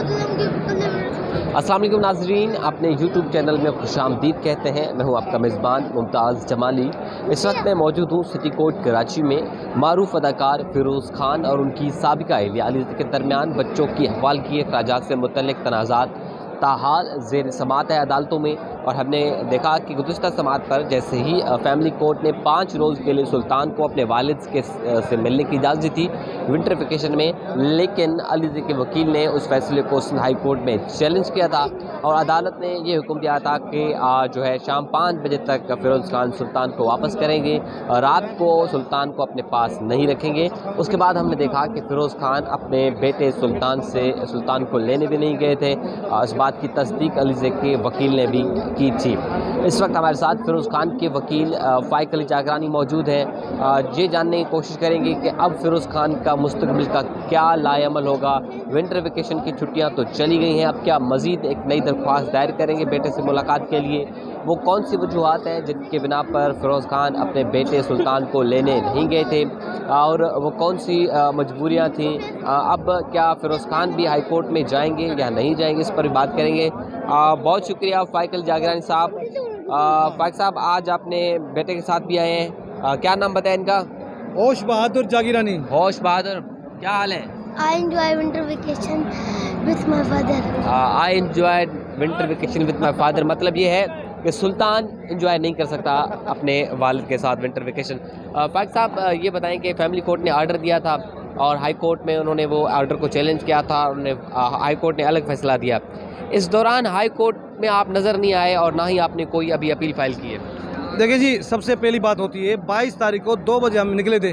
अस्सलाम वालेकुम नाजरीन, अपने यूट्यूब चैनल में खुशामदीद कहते हैं। मैं हूं आपका मेज़बान मुमताज़ जमाली। इस वक्त मैं मौजूद हूं सिटी कोर्ट कराची में। मारूफ अदाकार फ़िरोज़ खान और उनकी साबिका अहलिया अलीज़ा के दरमियान बच्चों की हवालगी अखराजात से मुतल्लिक़ तनाज़ात ताहाल ज़ेर समाअत है अदालतों में। और हमने देखा कि गुज़िश्ता समाअत पर जैसे ही फैमिली कोर्ट ने 5 रोज़ के लिए सुल्तान को अपने वालिद से मिलने की इजाज़त दी थी विंटर वेकेशन में, लेकिन अलीज़ा के वकील ने उस फैसले को हाई कोर्ट में चैलेंज किया था और अदालत ने ये हुक्म दिया था कि जो है शाम 5 बजे तक फ़िरोज़ खान सुल्तान को वापस करेंगे, रात को सुल्तान को अपने पास नहीं रखेंगे। उसके बाद हमने देखा कि फ़िरोज़ खान अपने बेटे सुल्तान को लेने भी नहीं गए थे। इस बात की तस्दीक अलीज़ा के वकील ने भी की थी। इस वक्त हमारे साथ फ़िरोज़ खान के वकील फ़ाइक अली जागरानी मौजूद हैं। ये जानने की कोशिश करेंगे कि अब फ़िरोज़ खान का मुस्तक़बिल का क्या लाएअमल होगा। विंटर वेकेशन की छुट्टियां तो चली गई हैं, अब क्या मज़ीद एक नई दरख्वास्त दायर करेंगे बेटे से मुलाकात के लिए? वो कौन सी वजूहात हैं जिनके बिना पर फ़िरोज़ खान अपने बेटे सुल्तान को लेने नहीं गए थे और वो कौन सी मजबूरियाँ थीं? अब क्या फ़िरोज़ खान भी हाई कोर्ट में जाएंगे या नहीं जाएंगे, इस पर भी बात करेंगे। बहुत शुक्रिया फ़ाइक अली जागरानी साहब। फ़ाइक साहब, आज अपने बेटे के साथ भी आए हैं, क्या नाम बताया इनका? होश बहादुर जागीरानी। होश बहादुर, क्या हाल है? I enjoy winter vacation with my father. I enjoy winter vacation with my father, मतलब ये है कि सुल्तान एंजॉय नहीं कर सकता अपने वालिद के साथ विंटर वेकेशन। फ़ाइक साहब, ये बताएं कि फैमिली कोर्ट ने आर्डर दिया था और हाई कोर्ट में उन्होंने वो आर्डर को चैलेंज किया था और हाई कोर्ट ने अलग फैसला दिया। इस दौरान हाई कोर्ट में आप नज़र नहीं आए और ना ही आपने कोई अभी अपील फाइल की है। देखिए जी, सबसे पहली बात होती है 22 तारीख को 2 बजे हम निकले थे,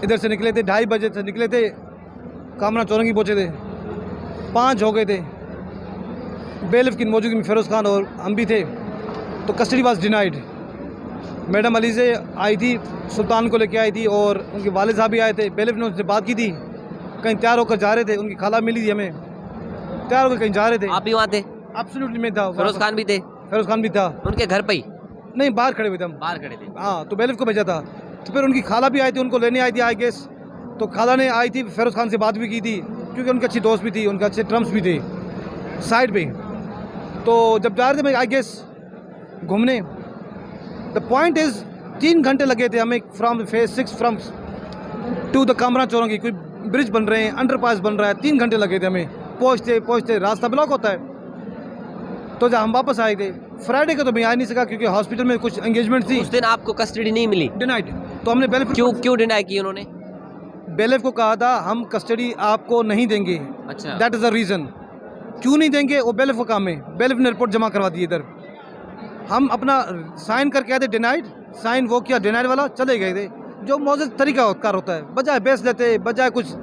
इधर से निकले थे, 2:30 बजे से निकले थे, कामरा चौरंगी पहुँचे थे, 5 हो गए थे। बेलिफ की मौजूदगी में फ़िरोज़ खान और हम भी थे, तो custody was denied. Madam Aliza आई थी, सुल्तान को लेके आई थी और उनके वालिद साहब भी आए थे। बेलिफ ने उनसे बात की थी, कहीं तैयार होकर जा रहे थे, उनकी खाला मिली थी हमें, तैयार होकर कहीं जा रहे थे। आप भी वहाँ थे? एब्सोल्युटली मैं था। फ़िरोज़ खान भी थे? फ़िरोज़ खान भी था। उनके घर पे ही? नहीं, बाहर खड़े हुए थे हम। बाहर खड़े थे? हाँ, तो बेलिफ को भेजा था। तो फिर उनकी खाला भी आई थी, उनको लेने आई थी आई गेस। तो खाला ने आई थी, फ़िरोज़ खान से बात भी की थी, क्योंकि उनके अच्छी दोस्त भी थी, उनके अच्छे टर्म्स भी थे साइड पे। तो जब जा रहे थे मैं आई गेस घूमने, द पॉइंट इज़ 3 घंटे लगे थे हमें from phase 6 from to the Kamra Chowrangi. कोई ब्रिज बन रहे हैं, अंडरपास बन रहा है, 3 घंटे लगे थे हमें पहुँचते रास्ता ब्लॉक होता है। तो जब हम वापस आए थे फ्राइडे को, तो मैं आ नहीं सका क्योंकि हॉस्पिटल में कुछ एंगेजमेंट थी। उस दिन आपको कस्टडी नहीं मिली? डिनाइड। तो हमने बेलिफ क्यों डिनाई की उन्होंने? बेलिफ को कहा था हम कस्टडी आपको नहीं देंगे। अच्छा, दैट इज़ द रीज़न। क्यों नहीं देंगे, वो बेलिफ का काम है। बेलिफ ने रिपोर्ट जमा करवा दी इधर, हम अपना साइन करके आए थे डिनाइड, साइन वो किया डिनाइड वाला, चले गए थे। जो मौजूद तरीका कार होता है, बजाय बेच लेते, बजाय कुछ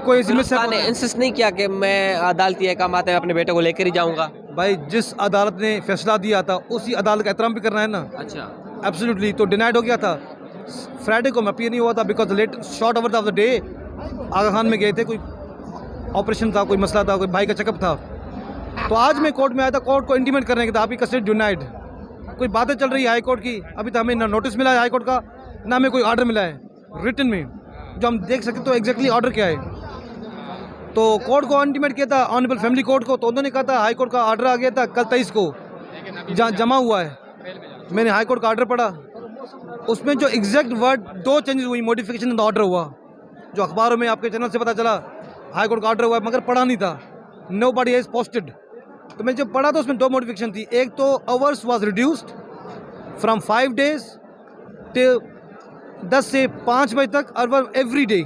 कोई ने इंसिस्ट नहीं किया कि मैं अदालती अहकाम आते हैं अपने बेटे को लेकर ही जाऊंगा? भाई, जिस अदालत ने फैसला दिया था उसी अदालत का एहतराम भी करना है ना। अच्छा, एब्सोल्युटली। तो डिनाइड हो गया था। फ्राइडे को मैं अपीयर नहीं हुआ था because late short over of the day Aga Khan में गए थे, कोई ऑपरेशन था, कोई मसला था, कोई भाई का चेकअप था। तो आज मैं कोर्ट में आया था कोर्ट को इंटीमेट करने के था आपकी कस्टडी डिनाइड। कोई बातें चल रही है हाई कोर्ट की, अभी तो हमें ना नोटिस मिला है हाई कोर्ट का, ना हमें कोई ऑर्डर मिला है रिटन में जो हम देख सकते तो एग्जैक्टली ऑर्डर क्या है। तो कोर्ट को इंटीमेट किया था ऑनरेबल फैमिली कोर्ट को, तो उन्होंने कहा था हाई कोर्ट का ऑर्डर आ गया था कल 23 को जमा हुआ है। मैंने हाई कोर्ट का ऑर्डर पढ़ा, उसमें जो एग्जैक्ट वर्ड 2 चेंजेस हुई, मॉडिफिकेशन इन द ऑर्डर हुआ, जो अखबारों में आपके चैनल से पता चला हाई कोर्ट का ऑर्डर हुआ है, मगर पढ़ा नहीं था, नोबडी हैज़ पोस्टेड। तो मैं जब पढ़ा तो उसमें 2 मॉडिफिकेशन थी। एक तो hours was reduced from 5 days till 10 से 5 बजे तक और every day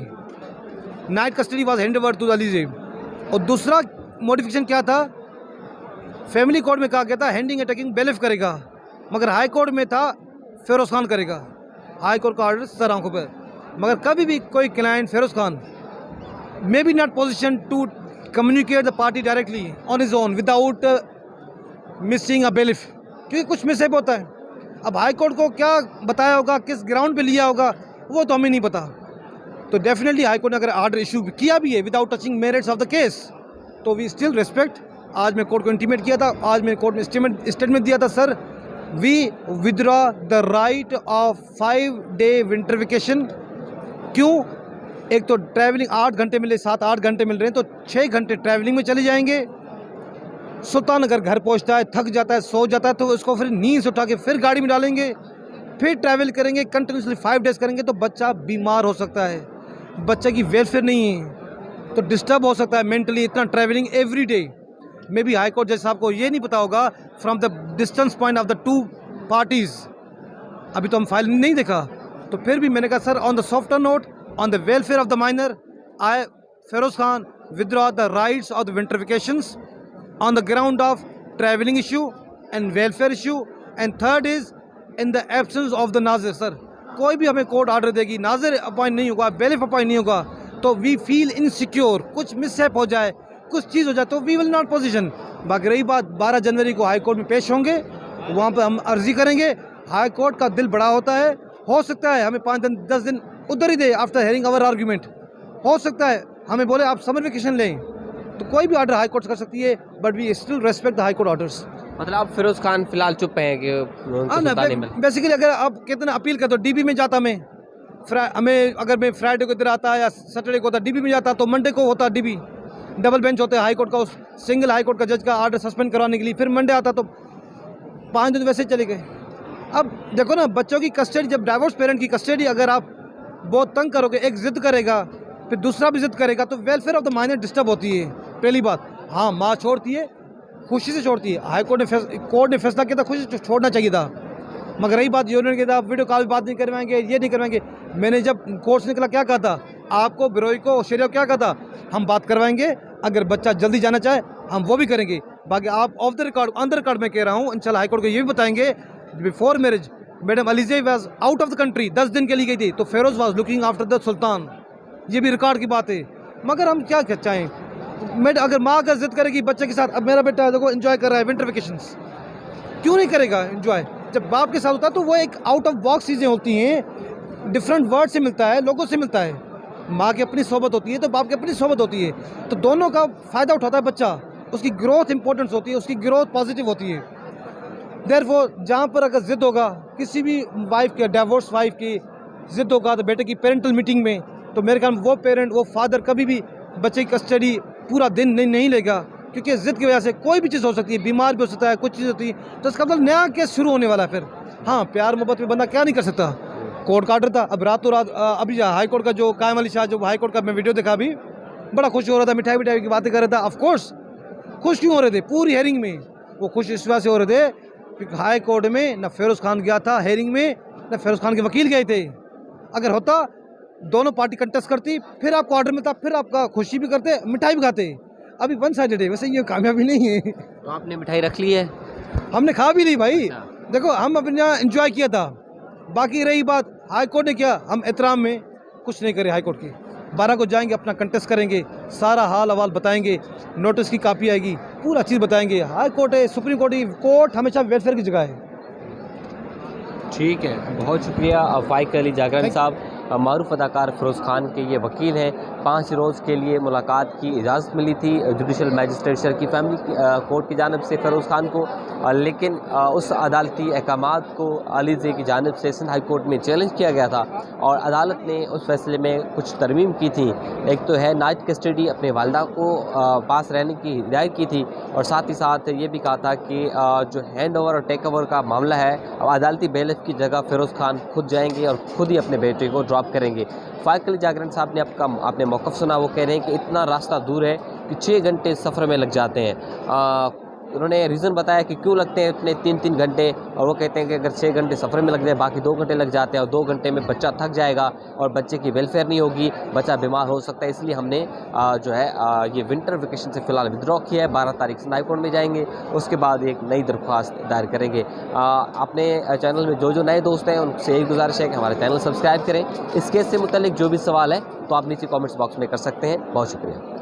night custody was hand over to Aliza. और दूसरा मॉडिफिकेशन क्या था, फैमिली कोर्ट में कहा गया था हैंडिंग अटैकिंग बेलिफ करेगा, मगर हाई कोर्ट में था फ़िरोज़ खान करेगा। हाई कोर्ट का ऑर्डर सर आंखों पर, मगर कभी भी कोई client Firoz Khan may be not position to communicate the party directly on his own without missing a bailiff, क्योंकि कुछ मिसहैप होता है। अब हाई कोर्ट को क्या बताया होगा, किस ग्राउंड पे लिया होगा, वो तो हमें नहीं पता। तो डेफिनेटली हाई कोर्ट ने अगर ऑर्डर इशू किया भी है without touching merits of the case, तो वी स्टिल रिस्पेक्ट। आज मैं कोर्ट को इंटीमेट किया था, आज मैंने कोर्ट में स्टेटमेंट दिया था, sir we withdraw the right of 5 day winter vacation. क्यों? एक तो ट्रैवलिंग 8 घंटे मिले, 7-8 घंटे मिल रहे हैं, तो 6 घंटे ट्रैवलिंग में चले जाएंगे। सुल्तान अगर घर पहुंचता है, थक जाता है, सो जाता है, तो उसको फिर नींद से उठा के फिर गाड़ी में डालेंगे, फिर ट्रैवल करेंगे, कंटिन्यूसली 5 डेज़ करेंगे, तो बच्चा बीमार हो सकता है, बच्चे की वेलफेयर नहीं है, तो डिस्टर्ब हो सकता है मेंटली। इतना travelling every day may be high court जज साहब को ये नहीं पता होगा from the distance point of the 2 parties. अभी तो हम फाइल नहीं देखा, तो फिर भी मैंने कहा sir on the softer note, on the welfare of the minor, I Feroz Khan withdraw the rights of the winter vacations on the ground of travelling issue and welfare issue, and third is in the absence of the नाजिर। Sir कोई भी हमें court order देगी, नाजिर appoint नहीं होगा, bailiff appoint नहीं होगा, तो वी फील इनसिक्योर, कुछ मिसहैप हो जाए, कुछ चीज़ हो जाए, तो वी विल नॉट पोजीशन। बाकी रही बात 12 जनवरी को हाई कोर्ट में पेश होंगे, वहाँ पर हम अर्जी करेंगे। हाई कोर्ट का दिल बड़ा होता है, हो सकता है हमें 5 दिन 10 दिन उधर ही दे आफ्टर हेयरिंग आवर आर्ग्यूमेंट, हो सकता है हमें बोले आप समर वेकेशन लें, तो कोई भी ऑर्डर हाई कोर्ट कर सकती है, but we still respect the high court orders. मतलब आप फिरोज खान फिलहाल चुप हैं कि उनको हाँ ना, सुल्तान नहीं मिला? बेसिकली अगर आप कितना अपील करते हो, डीबी में जाता मैं, हमें अगर मैं फ्राइडे को इधर आता या सैटरडे को होता डीबी में जाता, तो मंडे को होता डीबी, डबल बेंच होते हैं हाई कोर्ट का, उस सिंगल हाई कोर्ट का जज का ऑर्डर सस्पेंड करवाने के लिए, फिर मंडे आता, तो 5 दिन वैसे चले गए। अब देखो ना, बच्चों की कस्टडी, जब डाइवोर्स पेरेंट की कस्टडी अगर आप बहुत तंग करोगे, एक जिद करेगा फिर दूसरा भी जिद करेगा, तो welfare of the minor disturb होती है। पहली बात, हाँ माँ छोड़ती है, खुशी से छोड़ती है, हाई कोर्ट ने फैसला किया था खुशी से छोड़ना चाहिए था, मगर रही बात यूनियन की था, वीडियो कॉल बात नहीं करवाएंगे, ये नहीं करवाएंगे। मैंने जब कोर्ट से निकला क्या कहा था आपको, बिरोई को, शरिया को क्या कहा था, हम बात करवाएंगे, अगर बच्चा जल्दी जाना चाहे हम वो भी करेंगे। बाकी आप of the record, on the record में कह रहा हूँ, इंशाल्लाह हाई कोर्ट को ये भी बताएंगे, before marriage madam Alizeh was out of the country, 10 दिन के लिए गई थी, तो Feroz was looking after the sultan, ये भी रिकॉर्ड की बात है। मगर हम क्या चाहें, मैडम अगर माँ अगर जिद करेगी बच्चे के साथ, अब मेरा बेटा देखो एंजॉय कर रहा है विंटर वेकेशंस, क्यों नहीं करेगा एंजॉय? जब बाप के साथ होता है तो वो एक आउट ऑफ बॉक्स चीज़ें होती हैं, डिफरेंट वर्ड से मिलता है, लोगों से मिलता है, माँ की अपनी सोबत होती है तो बाप की अपनी सोबत होती है, तो दोनों का फ़ायदा उठाता है बच्चा, उसकी ग्रोथ इंपॉर्टेंस होती है, उसकी ग्रोथ पॉजिटिव होती है। देयरफॉर जहाँ पर अगर जिद होगा, किसी भी वाइफ के, डाइवोर्स वाइफ की जिद होगा तो बेटे की पेरेंटल मीटिंग में, तो मेरे ख्याल में वो पेरेंट, वो फादर कभी भी बच्चे की कस्टडी पूरा दिन नहीं लेगा, क्योंकि ज़िद की वजह से कोई भी चीज़ हो सकती है, बीमार भी हो सकता है, कुछ चीज़ होती है, तो इसका मतलब नया केस शुरू होने वाला है फिर। हाँ, प्यार मोहब्बत में बंदा क्या नहीं कर सकता, कोर्ट का ऑर्डर था, अब रातों रात अभी हाई कोर्ट का जो कायम अली शाह, जो हाई कोर्ट का मैं वीडियो देखा अभी, बड़ा खुश हो रहा था, मिठाई की बातें कर रहा था। ऑफकोर्स खुश क्यों हो रहे थे, पूरी हेयरिंग में वो खुश इस वजह से हो रहे थे क्योंकि हाई कोर्ट में न फेरोज़ खान गया था हेयरिंग में, न फेरोज़ खान के वकील गए थे। अगर होता दोनों पार्टी कंटेस्ट करती, फिर आपको ऑर्डर मिलता, फिर आपका खुशी भी करते, मिठाई भी खाते। अभी वन साइडेड है, वैसे ये कामयाबी नहीं है। तो आपने मिठाई रख ली है? हमने खा भी ली भाई, देखो हम अपने यहाँ इंजॉय किया था। बाकी रही बात हाई कोर्ट ने किया, हम एहतराम में कुछ नहीं करे। हाई कोर्ट की 12 को जाएंगे, अपना कंटेस्ट करेंगे, सारा हाल अवाल बताएंगे, नोटिस की कापी आएगी, पूरा चीज़ बताएंगे। हाई कोर्ट है, सुप्रीम कोर्ट है, कोर्ट हमेशा वेलफेयर की जगह है। ठीक है, बहुत शुक्रिया फाइक अली जागरण साहब। मारूफ अदाकार फिरोज़ खान के ये वकील हैं। 5 रोज़ के लिए मुलाकात की इजाज़त मिली थी जुडिशल मैजिस्ट्रेचर की फैमिली कोर्ट की जानिब से फ़िरोज़ खान को, लेकिन उस अदालती अहकामात को अलीज़े की जानिब से सिंध हाई कोर्ट में चैलेंज किया गया था और अदालत ने उस फैसले में कुछ तरमीम की थी। एक तो है नाइट कस्टडी अपने वालदा को पास रहने की हिदायत की थी, और साथ ही साथ ये भी कहा था कि जो हैंड ओवर और टेक ओवर का मामला है, अब अदालती बेलिफ की जगह फ़िरोज़ खान खुद जाएंगे और खुद ही अपने बेटे को ड्रॉप करेंगे। फाइक अली जागरण साहब ने आपने मौक़िफ़ सुना, वो कह रहे हैं कि इतना रास्ता दूर है कि 6 घंटे सफ़र में लग जाते हैं। उन्होंने रीज़न बताया कि क्यों लगते हैं इतने 3-3 घंटे, और वो कहते हैं कि अगर 6 घंटे सफ़र में लग जाए, बाकी 2 घंटे लग जाते हैं, और 2 घंटे में बच्चा थक जाएगा और बच्चे की वेलफेयर नहीं होगी, बच्चा बीमार हो सकता है। इसलिए हमने जो है ये विंटर वेकेशन से फ़िलहाल विड्रॉ किया है। 12 तारीख से हाई कोर्ट में जाएंगे, उसके बाद एक नई दरख्वास्त दायर करेंगे। अपने चैनल में जो नए दोस्त हैं उनसे एक गुजारिश है कि हमारे चैनल सब्सक्राइब करें। इस केस से मुतल्लिक जो भी सवाल है तो आप नीचे कॉमेंट्स बॉक्स में कर सकते हैं। बहुत शुक्रिया।